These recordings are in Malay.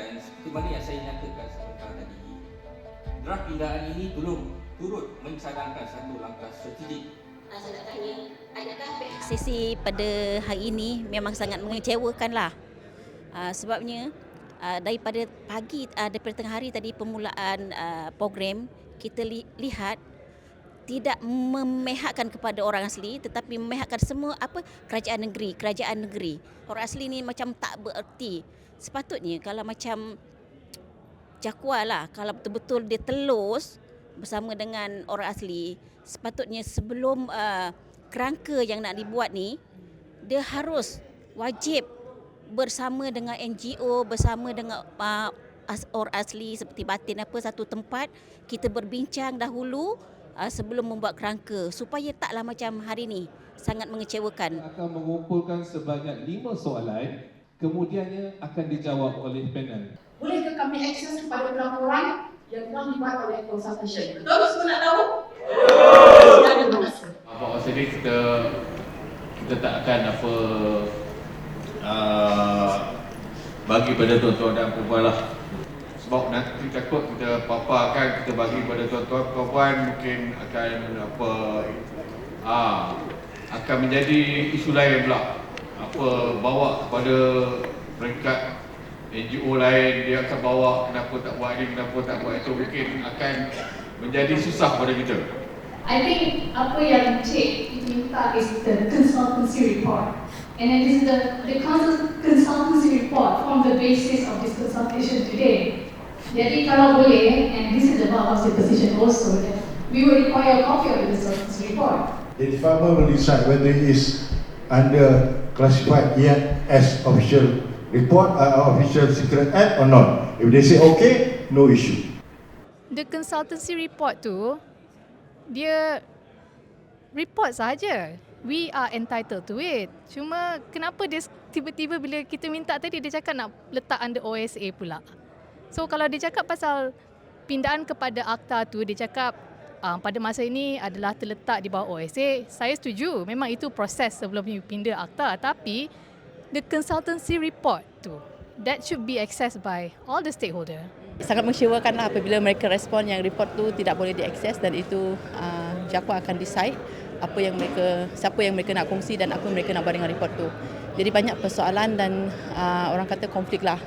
kerajaan seperti mana yang saya nyatakan sebentar tadi, draft pindaan ini turut mencadangkan satu langkah strategik. Saya nak tanya, adakah sesi pada hari ini memang sangat mengecewakanlah. Sebabnya daripada tengah hari tadi permulaan program, kita lihat tidak memihakkan kepada orang asli tetapi memihakkan semua kerajaan negeri. Orang asli ni macam tak bererti. Sepatutnya kalau macam Jakwa lah, kalau betul-betul dia telus bersama dengan orang asli, sepatutnya sebelum kerangka yang nak dibuat ni, dia harus wajib bersama dengan NGO, bersama dengan orang asli seperti Batin satu tempat, kita berbincang dahulu sebelum membuat kerangka supaya taklah macam hari ni sangat mengecewakan. Akan mengumpulkan sebanyak 5 soalan, kemudiannya akan dijawab oleh panel. Bolehkah kami akses kepada pelaporan yang telah dibuat oleh consultation? Betul? Semua nak tahu? Terima kasih. Apa masa ni kita tak akan bagi pada tuan-tuan dan perempuan lah. Sebab nanti takut kita paparkan, kita bagi pada tuan-tuan perempuan mungkin akan menjadi isu lain pula. Bawa kepada peringkat NGO lain, dia akan bawa kenapa tak buat ini, kenapa tak buat itu, mungkin akan menjadi susah pada kita. I think apa yang Cik minta is the consultancy report. And then this is the consultancy report form the basis of this consultation today. Jadi kalau boleh, and this is the policy position also, that we will require a copy of the consultancy report. The department will decide whether it is under classified yet as official report or official secret act or not. If they say okay, no issue. The consultancy report tu, dia report saja. We are entitled to it. Cuma kenapa dia tiba-tiba bila kita minta tadi dia cakap nak letak under OSA pula. So kalau dia cakap pasal pindaan kepada akta tu, dia cakap pada masa ini adalah terletak di bawah OSA. Saya setuju, memang itu proses sebelum you pindah akta. Tapi the consultancy report tu, that should be accessed by all the stakeholder. Sangat mengecewakanlah apabila mereka respon yang report tu tidak boleh diakses dan itu Jakwa akan decide siapa yang mereka nak kongsi dan apa yang mereka nak buat dengan report tu. Jadi banyak persoalan dan orang kata konflik lah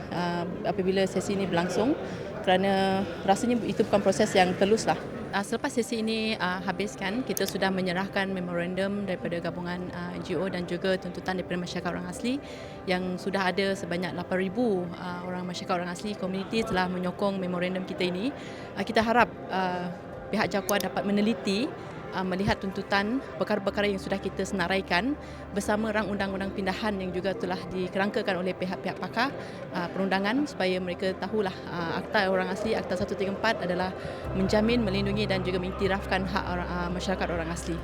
apabila sesi ini berlangsung kerana rasanya itu bukan proses yang telus lah. Selepas sesi ini habiskan, kita sudah menyerahkan memorandum daripada gabungan NGO dan juga tuntutan daripada masyarakat orang asli yang sudah ada sebanyak 8,000 orang masyarakat orang asli komuniti telah menyokong memorandum kita ini. Kita harap pihak Jakwa dapat meneliti melihat tuntutan perkara-perkara yang sudah kita senaraikan bersama rang undang-undang pindahan yang juga telah dikerangkakan oleh pihak-pihak pakar perundangan supaya mereka tahulah Akta Orang Asli, Akta 134 adalah menjamin, melindungi dan juga mengiktirafkan hak masyarakat orang asli.